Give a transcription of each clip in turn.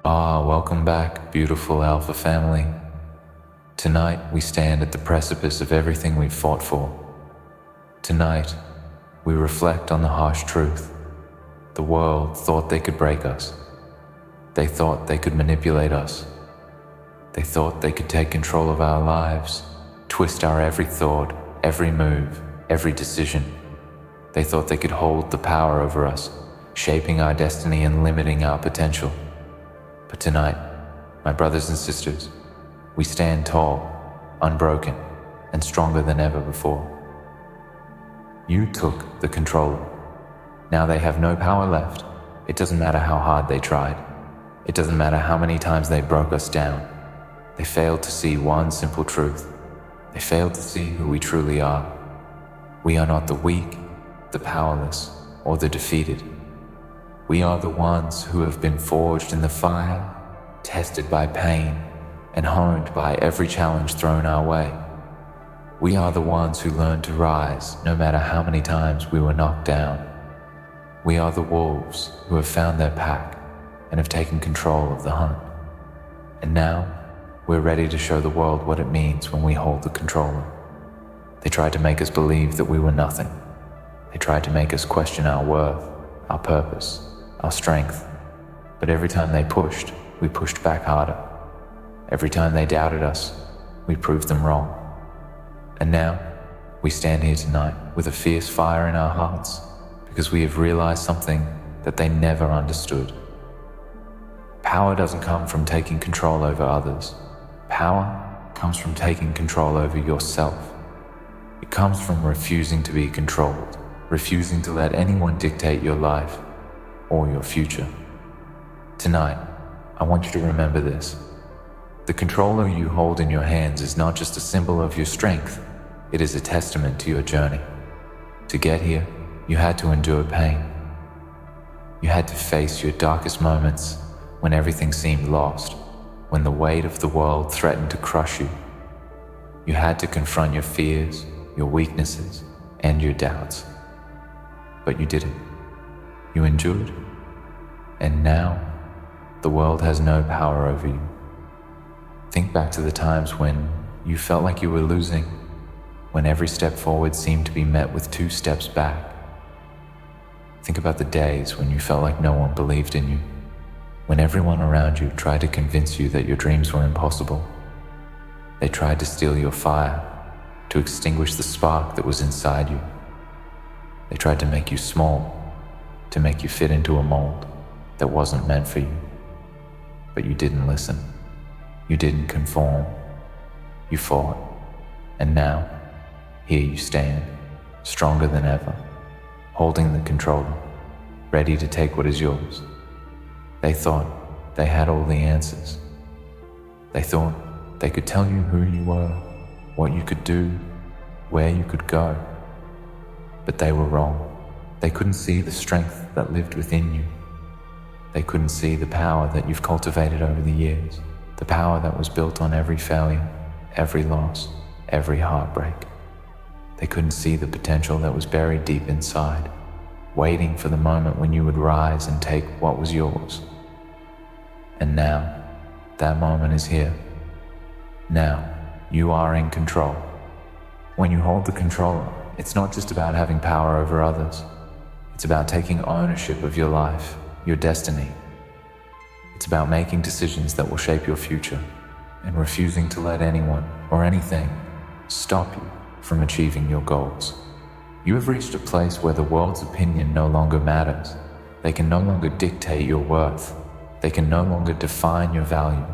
Welcome back, beautiful Alpha family. Tonight, we stand at the precipice of everything we've fought for. Tonight, we reflect on the harsh truth. The world thought they could break us. They thought they could manipulate us. They thought they could take control of our lives, twist our every thought, every move, every decision. They thought they could hold the power over us, shaping our destiny and limiting our potential. But tonight, my brothers and sisters, we stand tall, unbroken, and stronger than ever before. You took the controller. Now they have no power left. It doesn't matter how hard they tried. It doesn't matter how many times they broke us down. They failed to see one simple truth. They failed to see who we truly are. We are not the weak, the powerless, or the defeated. We are the ones who have been forged in the fire, tested by pain, and honed by every challenge thrown our way. We are the ones who learned to rise no matter how many times we were knocked down. We are the wolves who have found their pack and have taken control of the hunt. And now, we're ready to show the world what it means when we hold the controller. They tried to make us believe that we were nothing. They tried to make us question our worth, our purpose, our strength. But every time they pushed, we pushed back harder. Every time they doubted us, we proved them wrong. And now, we stand here tonight with a fierce fire in our hearts because we have realized something that they never understood. Power doesn't come from taking control over others. Power comes from taking control over yourself. It comes from refusing to be controlled, refusing to let anyone dictate your life or your future. Tonight, I want you to remember this. The controller you hold in your hands is not just a symbol of your strength, it is a testament to your journey. To get here, you had to endure pain. You had to face your darkest moments when everything seemed lost, when the weight of the world threatened to crush you. You had to confront your fears, your weaknesses, and your doubts. But you didn't. You endured. And now, the world has no power over you. Think back to the times when you felt like you were losing, when every step forward seemed to be met with 2 steps back. Think about the days when you felt like no one believed in you, when everyone around you tried to convince you that your dreams were impossible. They tried to steal your fire, to extinguish the spark that was inside you. They tried to make you small, to make you fit into a mold that wasn't meant for you. But you didn't listen. You didn't conform. You fought. And now, here you stand, stronger than ever, holding the controller, ready to take what is yours. They thought they had all the answers. They thought they could tell you who you were, what you could do, where you could go. But they were wrong. They couldn't see the strength that lived within you. They couldn't see the power that you've cultivated over the years, the power that was built on every failure, every loss, every heartbreak. They couldn't see the potential that was buried deep inside, waiting for the moment when you would rise and take what was yours. And now, that moment is here. Now, you are in control. When you hold the controller, it's not just about having power over others. It's about taking ownership of your life, your destiny. It's about making decisions that will shape your future and refusing to let anyone or anything stop you from achieving your goals. You have reached a place where the world's opinion no longer matters. They can no longer dictate your worth. They can no longer define your value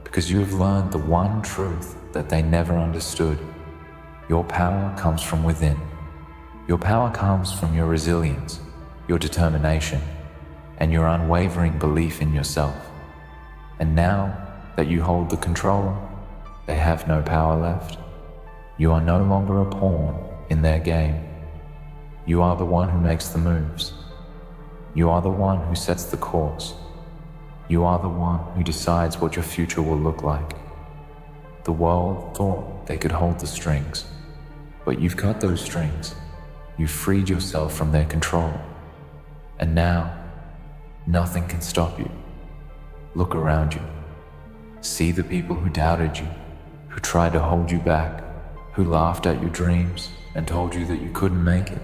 because you have learned the one truth that they never understood. Your power comes from within. Your power comes from your resilience, your determination, and your unwavering belief in yourself. And now that you hold the controller, they have no power left. You are no longer a pawn in their game. You are the one who makes the moves. You are the one who sets the course. You are the one who decides what your future will look like. The world thought they could hold the strings, but you've cut those strings. You've freed yourself from their control. And now, nothing can stop you. Look around you. See the people who doubted you, who tried to hold you back, who laughed at your dreams and told you that you couldn't make it.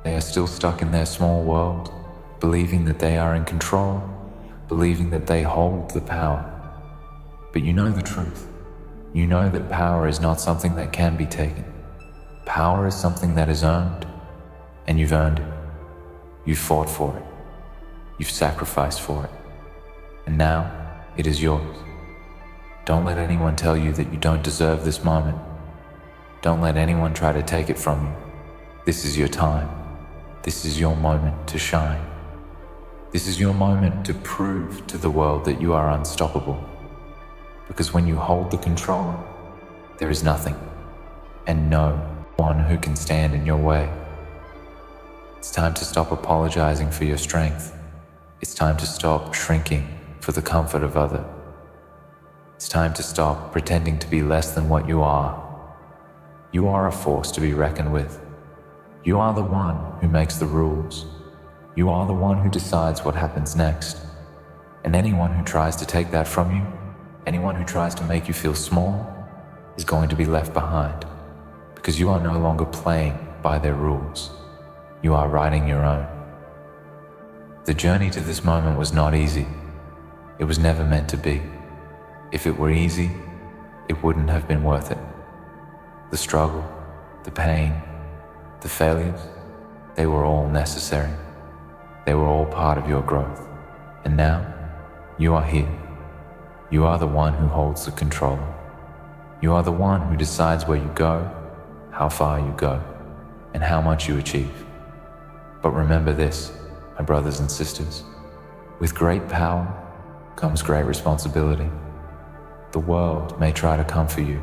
They are still stuck in their small world, believing that they are in control, believing that they hold the power. But you know the truth. You know that power is not something that can be taken. Power is something that is earned, and you've earned it. You've fought for it. You've sacrificed for it. And now, it is yours. Don't let anyone tell you that you don't deserve this moment. Don't let anyone try to take it from you. This is your time. This is your moment to shine. This is your moment to prove to the world that you are unstoppable. Because when you hold the control, there is nothing and no one who can stand in your way. It's time to stop apologizing for your strength. It's time to stop shrinking for the comfort of others. It's time to stop pretending to be less than what you are. You are a force to be reckoned with. You are the one who makes the rules. You are the one who decides what happens next. And anyone who tries to take that from you, anyone who tries to make you feel small, is going to be left behind, because you are no longer playing by their rules. You are writing your own. The journey to this moment was not easy. It was never meant to be. If it were easy, it wouldn't have been worth it. The struggle, the pain, the failures, they were all necessary. They were all part of your growth. And now, you are here. You are the one who holds the control. You are the one who decides where you go, how far you go, and how much you achieve. But remember this, my brothers and sisters, with great power comes great responsibility. The world may try to come for you.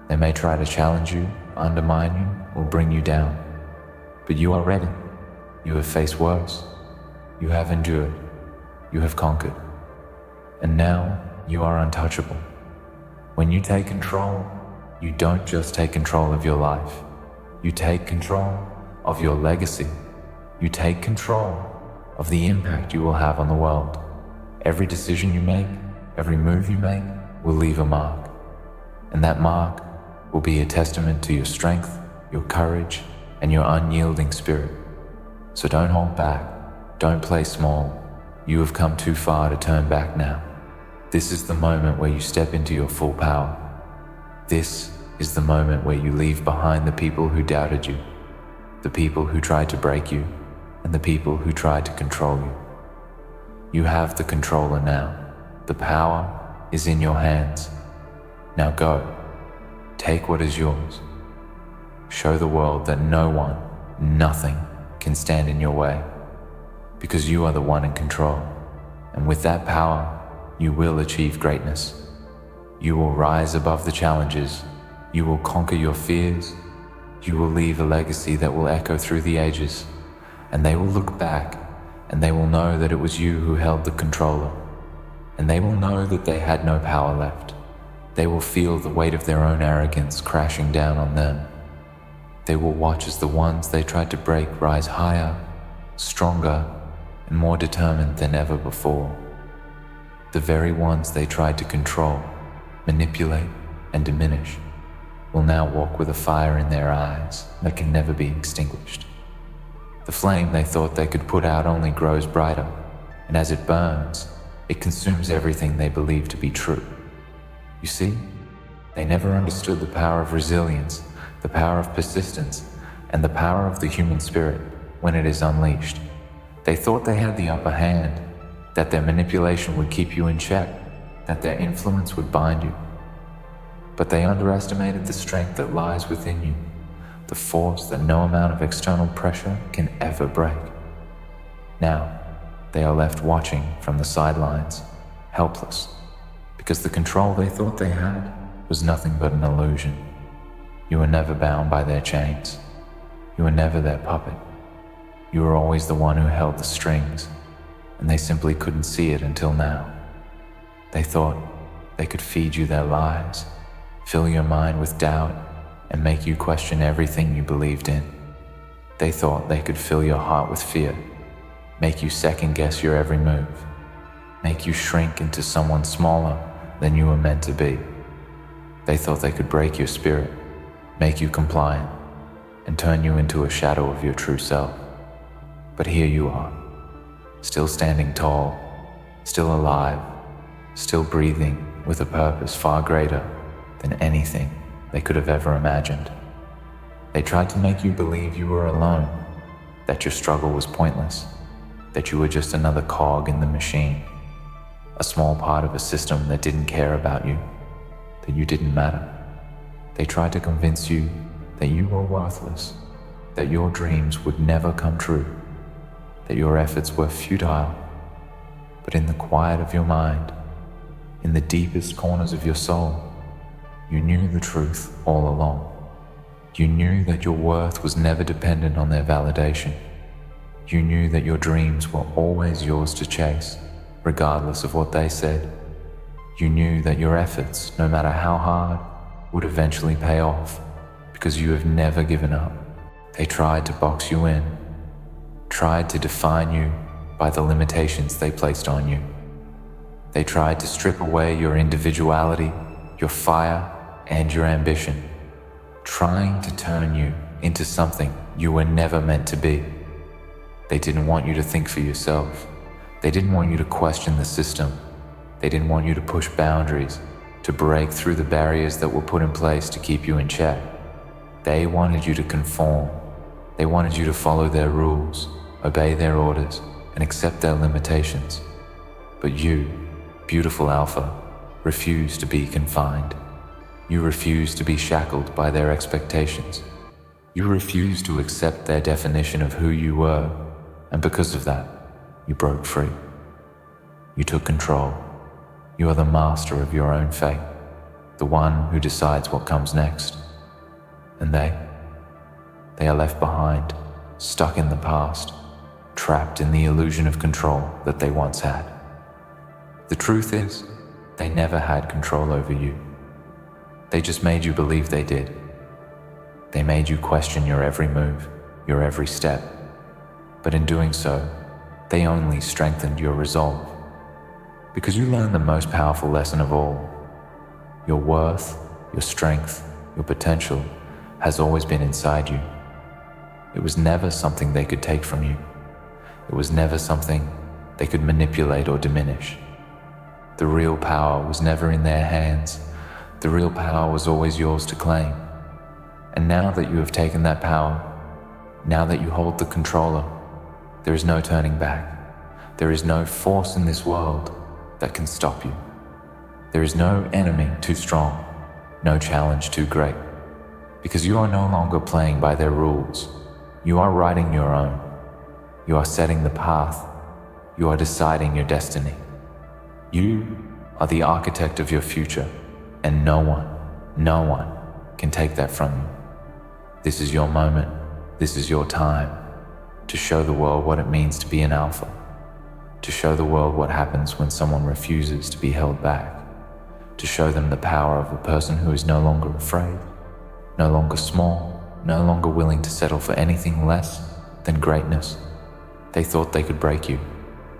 They may try to challenge you, undermine you, or bring you down. But you are ready. You have faced worse. You have endured. You have conquered. And now you are untouchable. When you take control, you don't just take control of your life. You take control of your legacy. You take control of the impact you will have on the world. Every decision you make, every move you make, will leave a mark. And that mark will be a testament to your strength, your courage, and your unyielding spirit. So don't hold back. Don't play small. You have come too far to turn back now. This is the moment where you step into your full power. This is the moment where you leave behind the people who doubted you, the people who tried to break you, and the people who tried to control you. You have the controller now. The power is in your hands. Now go. Take what is yours. Show the world that no one, nothing can stand in your way, because you are the one in control. And with that power, you will achieve greatness. You will rise above the challenges. You will conquer your fears. You will leave a legacy that will echo through the ages. And they will look back, and they will know that it was you who held the controller. And they will know that they had no power left. They will feel the weight of their own arrogance crashing down on them. They will watch as the ones they tried to break rise higher, stronger, and more determined than ever before. The very ones they tried to control, manipulate, and diminish will now walk with a fire in their eyes that can never be extinguished. The flame they thought they could put out only grows brighter, and as it burns, it consumes everything they believe to be true. You see, they never understood the power of resilience, the power of persistence, and the power of the human spirit when it is unleashed. They thought they had the upper hand, that their manipulation would keep you in check, that their influence would bind you. But they underestimated the strength that lies within you, the force that no amount of external pressure can ever break. Now, they are left watching from the sidelines, helpless, because the control they thought they had was nothing but an illusion. You were never bound by their chains. You were never their puppet. You were always the one who held the strings, and they simply couldn't see it until now. They thought they could feed you their lies, fill your mind with doubt, and make you question everything you believed in. They thought they could fill your heart with fear, make you second-guess your every move. make you shrink into someone smaller than you were meant to be. They thought they could break your spirit, make you compliant, and turn you into a shadow of your true self. But here you are, still standing tall, still alive, still breathing with a purpose far greater than anything they could have ever imagined. They tried to make you believe you were alone, that your struggle was pointless, that you were just another cog in the machine, a small part of a system that didn't care about you, that you didn't matter. They tried to convince you that you were worthless, that your dreams would never come true, that your efforts were futile. But in the quiet of your mind, in the deepest corners of your soul, you knew the truth all along. You knew that your worth was never dependent on their validation. You knew that your dreams were always yours to chase, regardless of what they said. You knew that your efforts, no matter how hard, would eventually pay off, because you have never given up. They tried to box you in, tried to define you by the limitations they placed on you. They tried to strip away your individuality, your fire, and your ambition, trying to turn you into something you were never meant to be. They didn't want you to think for yourself. They didn't want you to question the system. They didn't want you to push boundaries, to break through the barriers that were put in place to keep you in check. They wanted you to conform. They wanted you to follow their rules, obey their orders, and accept their limitations. But you, beautiful Alpha, refused to be confined. You refused to be shackled by their expectations. You refused to accept their definition of who you were, and because of that, you broke free. You took control. You are the master of your own fate, the one who decides what comes next. And they are left behind, stuck in the past, trapped in the illusion of control that they once had. The truth is, they never had control over you. They just made you believe they did. They made you question your every move, your every step. But in doing so, they only strengthened your resolve. Because you learned the most powerful lesson of all. Your worth, your strength, your potential has always been inside you. It was never something they could take from you. It was never something they could manipulate or diminish. The real power was never in their hands. The real power was always yours to claim. And now that you have taken that power, now that you hold the controller, there is no turning back. There is no force in this world that can stop you. There is no enemy too strong, no challenge too great. Because you are no longer playing by their rules. You are writing your own. You are setting the path. You are deciding your destiny. You are the architect of your future, and no one can take that from you. This is your moment. This is your time to show the world what it means to be an alpha, to show the world what happens when someone refuses to be held back, to show them the power of a person who is no longer afraid, no longer small, no longer willing to settle for anything less than greatness. They thought they could break you.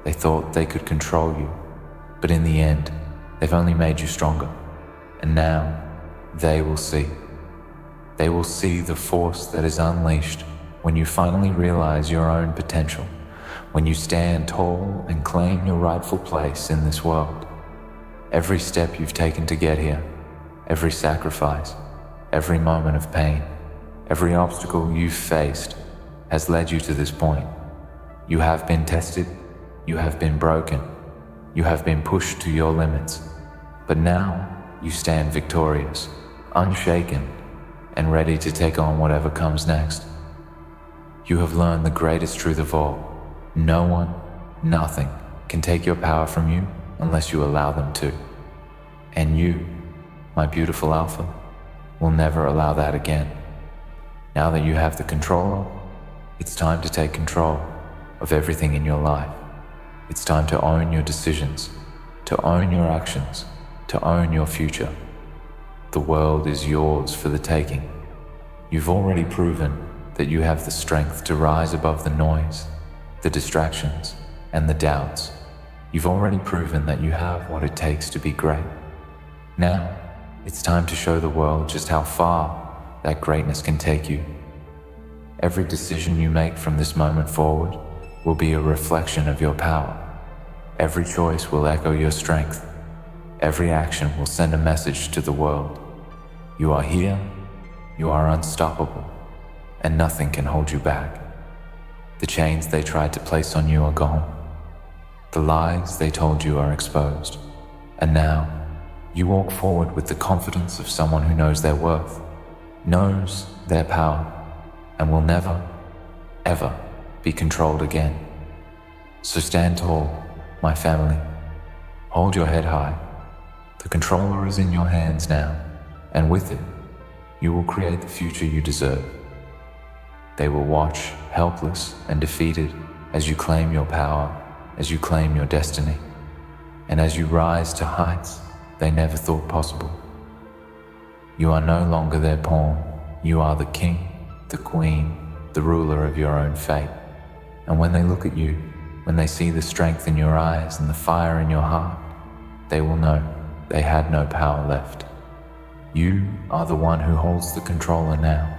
They thought they could control you. But in the end, they've only made you stronger. And now, they will see. They will see the force that is unleashed when you finally realize your own potential, when you stand tall and claim your rightful place in this world. Every step you've taken to get here, every sacrifice, every moment of pain, every obstacle you've faced has led you to this point. You have been tested, you have been broken, you have been pushed to your limits, but now you stand victorious, unshaken, and ready to take on whatever comes next. You have learned the greatest truth of all. No one, nothing can take your power from you unless you allow them to. And you, my beautiful Alpha, will never allow that again. Now that you have the controller, it's time to take control of everything in your life. It's time to own your decisions, to own your actions, to own your future. The world is yours for the taking. You've already proven that you have the strength to rise above the noise, the distractions, and the doubts. You've already proven that you have what it takes to be great. Now, it's time to show the world just how far that greatness can take you. Every decision you make from this moment forward will be a reflection of your power. Every choice will echo your strength. Every action will send a message to the world. You are here, you are unstoppable, and nothing can hold you back. The chains they tried to place on you are gone. The lies they told you are exposed. And now, you walk forward with the confidence of someone who knows their worth, knows their power, and will never, ever be controlled again. So stand tall, my family. Hold your head high. The controller is in your hands now, and with it, you will create the future you deserve. They will watch, helpless and defeated, as you claim your power, as you claim your destiny, and as you rise to heights they never thought possible. You are no longer their pawn. You are the king, the queen, the ruler of your own fate. And when they look at you, when they see the strength in your eyes and the fire in your heart, they will know they had no power left. You are the one who holds the controller now.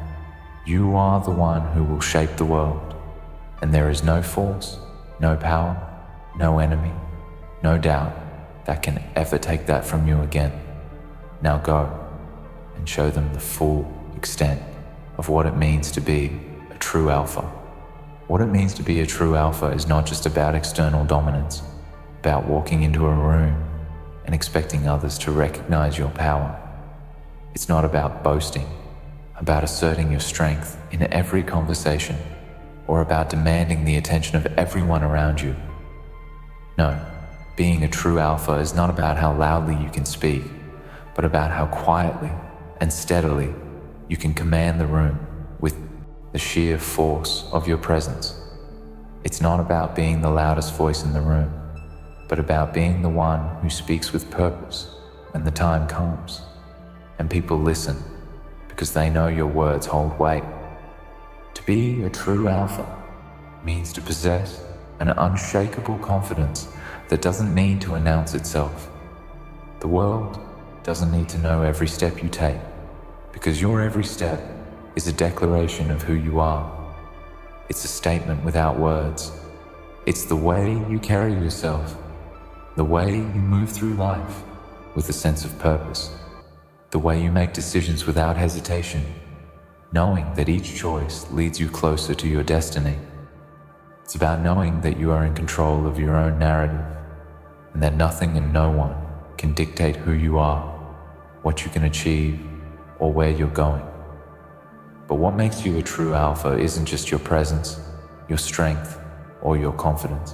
You are the one who will shape the world. And there is no force, no power, no enemy, no doubt that can ever take that from you again. Now go and show them the full extent of what it means to be a true alpha. What it means to be a true alpha is not just about external dominance, about walking into a room and expecting others to recognize your power. It's not about boasting, about asserting your strength in every conversation, or about demanding the attention of everyone around you. No, being a true alpha is not about how loudly you can speak, but about how quietly and steadily you can command the room with the sheer force of your presence. It's not about being the loudest voice in the room, but about being the one who speaks with purpose when the time comes, and people listen because they know your words hold weight. To be a true alpha means to possess an unshakable confidence that doesn't need to announce itself. The world doesn't need to know every step you take, because your every step is a declaration of who you are. It's a statement without words. It's the way you carry yourself, the way you move through life with a sense of purpose, the way you make decisions without hesitation, knowing that each choice leads you closer to your destiny. It's about knowing that you are in control of your own narrative, and that nothing and no one can dictate who you are, what you can achieve, or where you're going. But what makes you a true alpha isn't just your presence, your strength, or your confidence.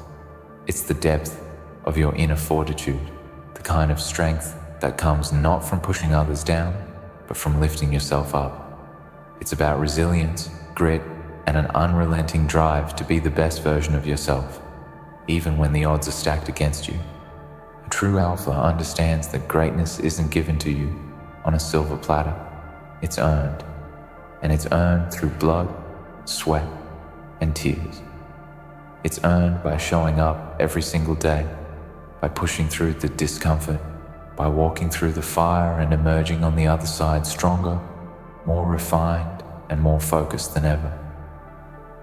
It's the depth of your inner fortitude, the kind of strength that comes not from pushing others down, but from lifting yourself up. It's about resilience, grit, and an unrelenting drive to be the best version of yourself, even when the odds are stacked against you. A true alpha understands that greatness isn't given to you on a silver platter. It's earned, and it's earned through blood, sweat, and tears. It's earned by showing up every single day, by pushing through the discomfort, by walking through the fire and emerging on the other side stronger, more refined, and more focused than ever.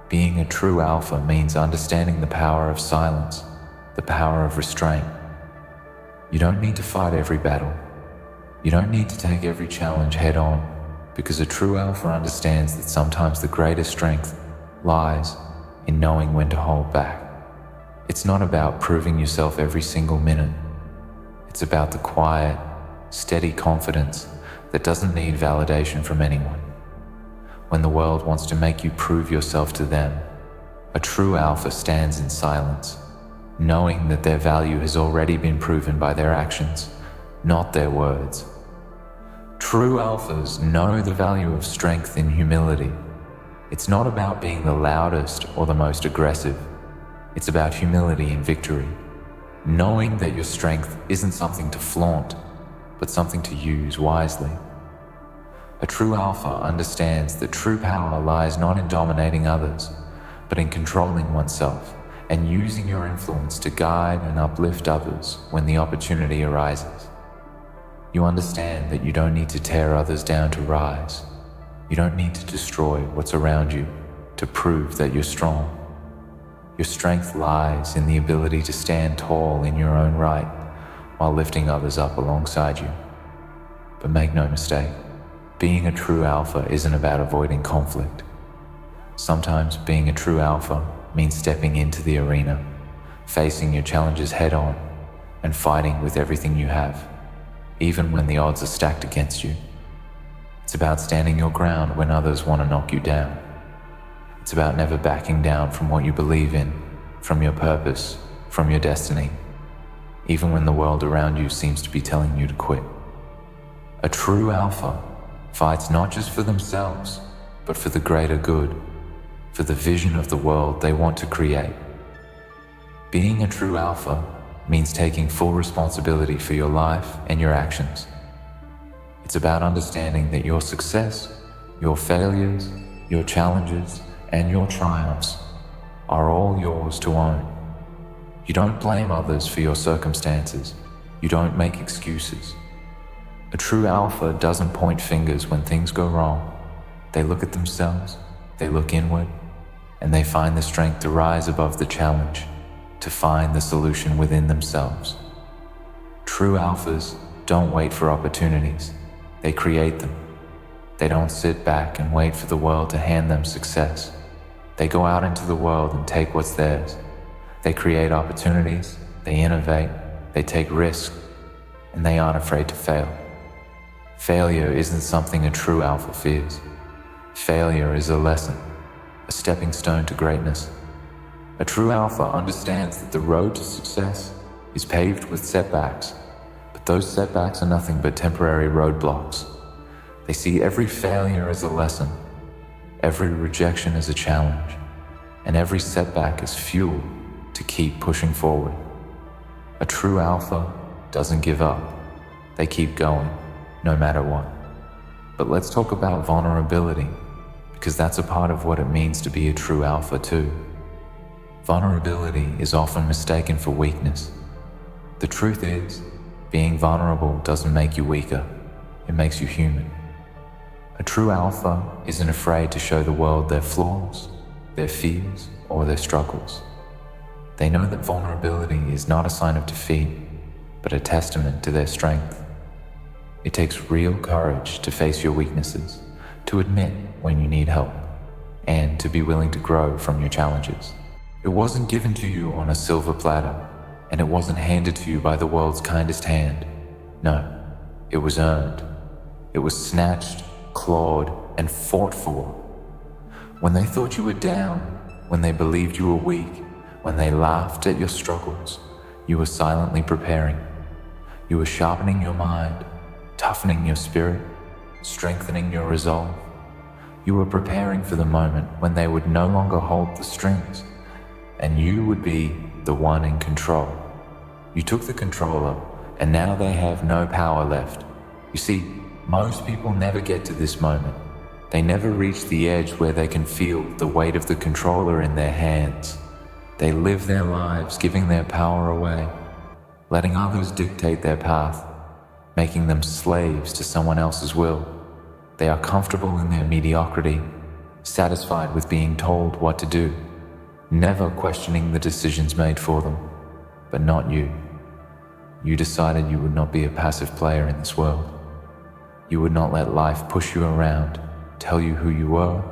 Being a true alpha means understanding the power of silence, the power of restraint. You don't need to fight every battle. You don't need to take every challenge head on, because a true alpha understands that sometimes the greatest strength lies in knowing when to hold back. It's not about proving yourself every single minute. It's about the quiet, steady confidence that doesn't need validation from anyone. When the world wants to make you prove yourself to them, a true alpha stands in silence, knowing that their value has already been proven by their actions, not their words. True alphas know the value of strength in humility. It's not about being the loudest or the most aggressive. It's about humility in victory, knowing that your strength isn't something to flaunt, but something to use wisely. A true alpha understands that true power lies not in dominating others, but in controlling oneself and using your influence to guide and uplift others when the opportunity arises. You understand that you don't need to tear others down to rise. You don't need to destroy what's around you to prove that you're strong. Your strength lies in the ability to stand tall in your own right while lifting others up alongside you. But make no mistake, being a true alpha isn't about avoiding conflict. Sometimes being a true alpha means stepping into the arena, facing your challenges head on, and fighting with everything you have, even when the odds are stacked against you. It's about standing your ground when others want to knock you down. It's about never backing down from what you believe in, from your purpose, from your destiny, even when the world around you seems to be telling you to quit. A true alpha fights not just for themselves, but for the greater good, for the vision of the world they want to create. Being a true alpha means taking full responsibility for your life and your actions. It's about understanding that your success, your failures, your challenges, and your triumphs are all yours to own. You don't blame others for your circumstances. You don't make excuses. A true alpha doesn't point fingers when things go wrong. They look at themselves, they look inward, and they find the strength to rise above the challenge, to find the solution within themselves. True alphas don't wait for opportunities. They create them. They don't sit back and wait for the world to hand them success. They go out into the world and take what's theirs. They create opportunities, they innovate, they take risks, and they aren't afraid to fail. Failure isn't something a true alpha fears. Failure is a lesson, a stepping stone to greatness. A true alpha understands that the road to success is paved with setbacks, but those setbacks are nothing but temporary roadblocks. They see every failure as a lesson, every rejection as a challenge, and every setback as fuel to keep pushing forward. A true alpha doesn't give up. They keep going, no matter what. But let's talk about vulnerability, because that's a part of what it means to be a true alpha too. Vulnerability is often mistaken for weakness. The truth is, being vulnerable doesn't make you weaker, it makes you human. A true alpha isn't afraid to show the world their flaws, their fears, or their struggles. They know that vulnerability is not a sign of defeat, but a testament to their strength. It takes real courage to face your weaknesses, to admit when you need help, and to be willing to grow from your challenges. It wasn't given to you on a silver platter, and it wasn't handed to you by the world's kindest hand. No, it was earned. It was snatched, clawed, and fought for. When they thought you were down, when they believed you were weak, when they laughed at your struggles, you were silently preparing. You were sharpening your mind, toughening your spirit, strengthening your resolve. You were preparing for the moment when they would no longer hold the strings, and you would be the one in control. You took the controller, and now they have no power left. You see, most people never get to this moment. They never reach the edge where they can feel the weight of the controller in their hands. They live their lives giving their power away, letting others dictate their path, making them slaves to someone else's will. They are comfortable in their mediocrity, satisfied with being told what to do, never questioning the decisions made for them. But not you. You decided you would not be a passive player in this world. You would not let life push you around, tell you who you were,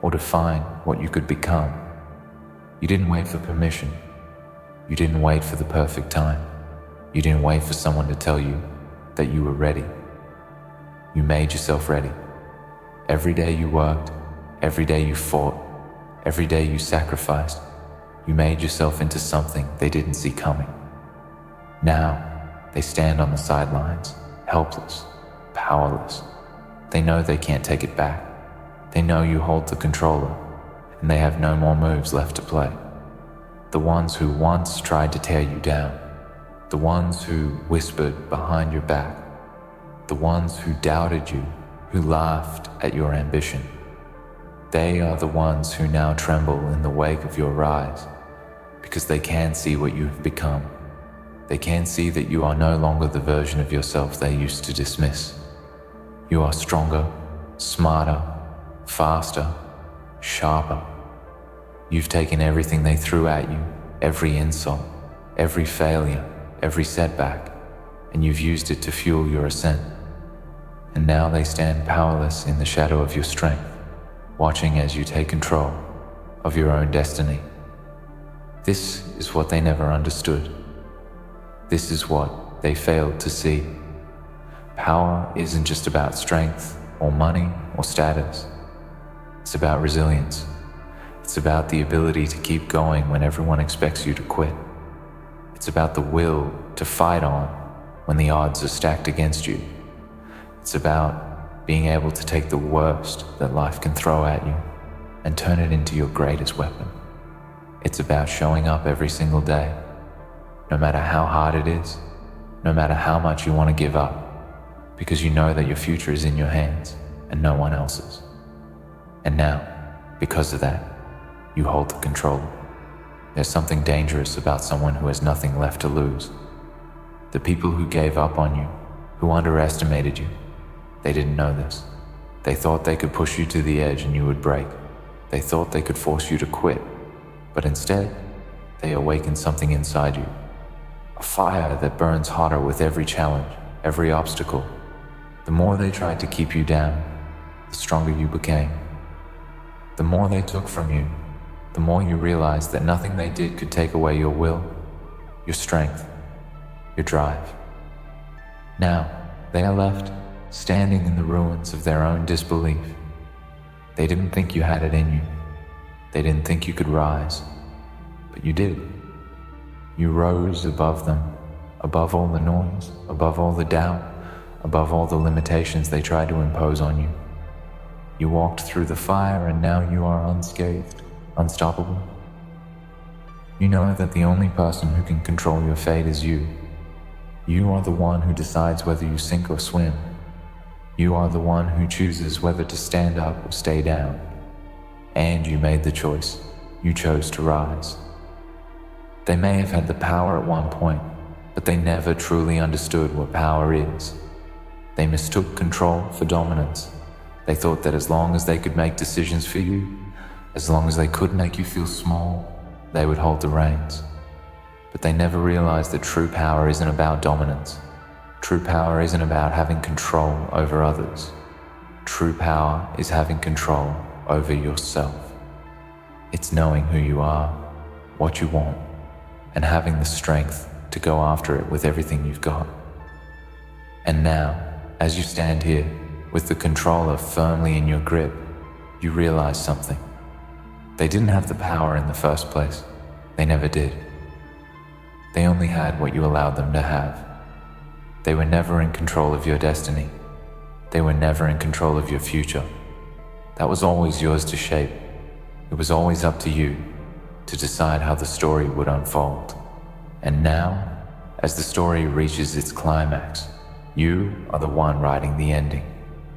or define what you could become. You didn't wait for permission. You didn't wait for the perfect time. You didn't wait for someone to tell you that you were ready. You made yourself ready. Every day you worked, every day you fought, every day you sacrificed, you made yourself into something they didn't see coming. Now, they stand on the sidelines, helpless, powerless. They know they can't take it back. They know you hold the controller, and they have no more moves left to play. The ones who once tried to tear you down, the ones who whispered behind your back, the ones who doubted you, who laughed at your ambition. They are the ones who now tremble in the wake of your rise, because they can't see what you have become. They can't see that you are no longer the version of yourself they used to dismiss. You are stronger, smarter, faster, sharper. You've taken everything they threw at you, every insult, every failure, every setback, and you've used it to fuel your ascent. And now they stand powerless in the shadow of your strength, watching as you take control of your own destiny. This is what they never understood. This is what they failed to see. Power isn't just about strength or money or status. It's about resilience. It's about the ability to keep going when everyone expects you to quit. It's about the will to fight on when the odds are stacked against you. It's about being able to take the worst that life can throw at you and turn it into your greatest weapon. It's about showing up every single day, no matter how hard it is, no matter how much you want to give up, because you know that your future is in your hands and no one else's. And now, because of that, you hold the control. There's something dangerous about someone who has nothing left to lose. The people who gave up on you, who underestimated you, they didn't know this. They thought they could push you to the edge and you would break. They thought they could force you to quit, but instead, they awakened something inside you. A fire that burns hotter with every challenge, every obstacle. The more they tried to keep you down, the stronger you became. The more they took from you, the more you realized that nothing they did could take away your will, your strength, your drive. Now, they are left standing in the ruins of their own disbelief. They didn't think you had it in you. They didn't think you could rise, but you did. You rose above them, above all the noise, above all the doubt, above all the limitations they tried to impose on you. You walked through the fire and now you are unscathed, unstoppable. You know that the only person who can control your fate is you. You are the one who decides whether you sink or swim. You are the one who chooses whether to stand up or stay down. And you made the choice. You chose to rise. They may have had the power at one point, but they never truly understood what power is. They mistook control for dominance. They thought that as long as they could make decisions for you, as long as they could make you feel small, they would hold the reins. But they never realized that true power isn't about dominance. True power isn't about having control over others. True power is having control over yourself. It's knowing who you are, what you want, and having the strength to go after it with everything you've got. And now, as you stand here, with the controller firmly in your grip, you realize something. They didn't have the power in the first place. They never did. They only had what you allowed them to have. They were never in control of your destiny. They were never in control of your future. That was always yours to shape. It was always up to you to decide how the story would unfold. And now, as the story reaches its climax, you are the one writing the ending.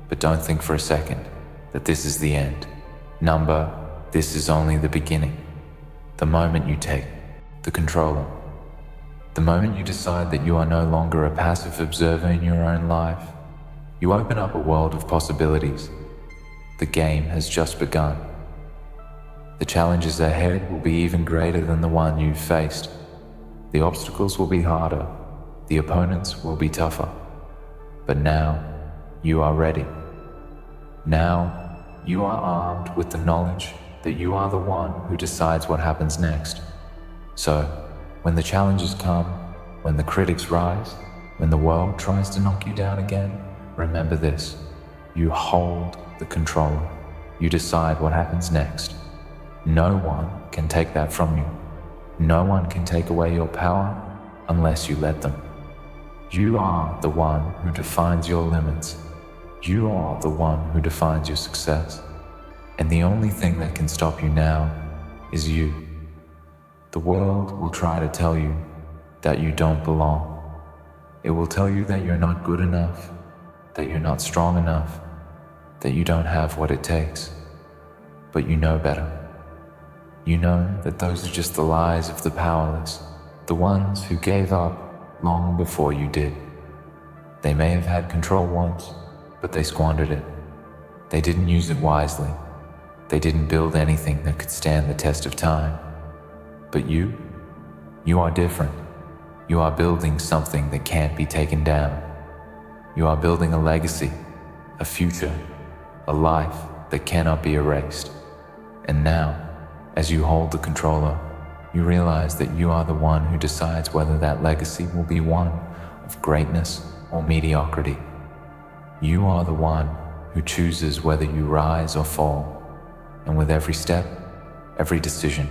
But don't think for a second that this is the end. This is only the beginning. The moment you take the controller, the moment you decide that you are no longer a passive observer in your own life, you open up a world of possibilities. The game has just begun. The challenges ahead will be even greater than the one you've faced. The obstacles will be harder. The opponents will be tougher. But now, you are ready. Now, you are armed with the knowledge that you are the one who decides what happens next. So, when the challenges come, when the critics rise, when the world tries to knock you down again, remember this. You hold the control. You decide what happens next. No one can take that from you. No one can take away your power unless you let them. You are the one who defines your limits. You are the one who defines your success. And the only thing that can stop you now is you. The world will try to tell you that you don't belong. It will tell you that you're not good enough, that you're not strong enough, that you don't have what it takes. But you know better. You know that those are just the lies of the powerless, the ones who gave up long before you did. They may have had control once, but they squandered it. They didn't use it wisely. They didn't build anything that could stand the test of time. But you are different. You are building something that can't be taken down. You are building a legacy, a future, a life that cannot be erased. And now, as you hold the controller, you realize that you are the one who decides whether that legacy will be one of greatness or mediocrity. You are the one who chooses whether you rise or fall. And with every step, every decision,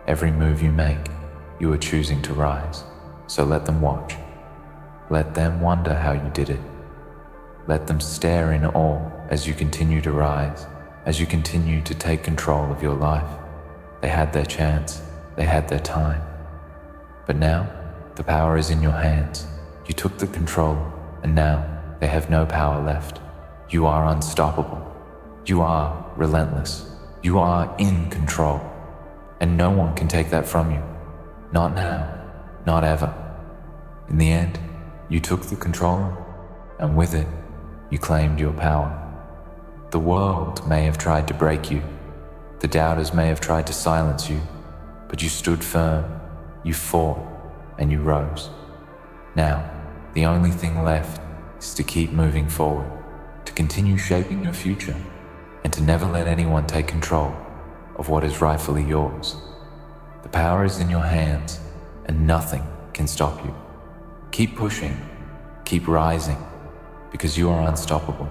every move you make, you are choosing to rise. So let them watch. Let them wonder how you did it. Let them stare in awe as you continue to rise, as you continue to take control of your life. They had their chance, they had their time. But now, the power is in your hands. You took the control, and now they have no power left. You are unstoppable. You are relentless. You are in control. And no one can take that from you. Not now, not ever. In the end, you took the control, and with it, you claimed your power. The world may have tried to break you. The doubters may have tried to silence you, but you stood firm, you fought, and you rose. Now, the only thing left is to keep moving forward, to continue shaping your future, and to never let anyone take control of what is rightfully yours. The power is in your hands, and nothing can stop you. Keep pushing, keep rising, because you are unstoppable.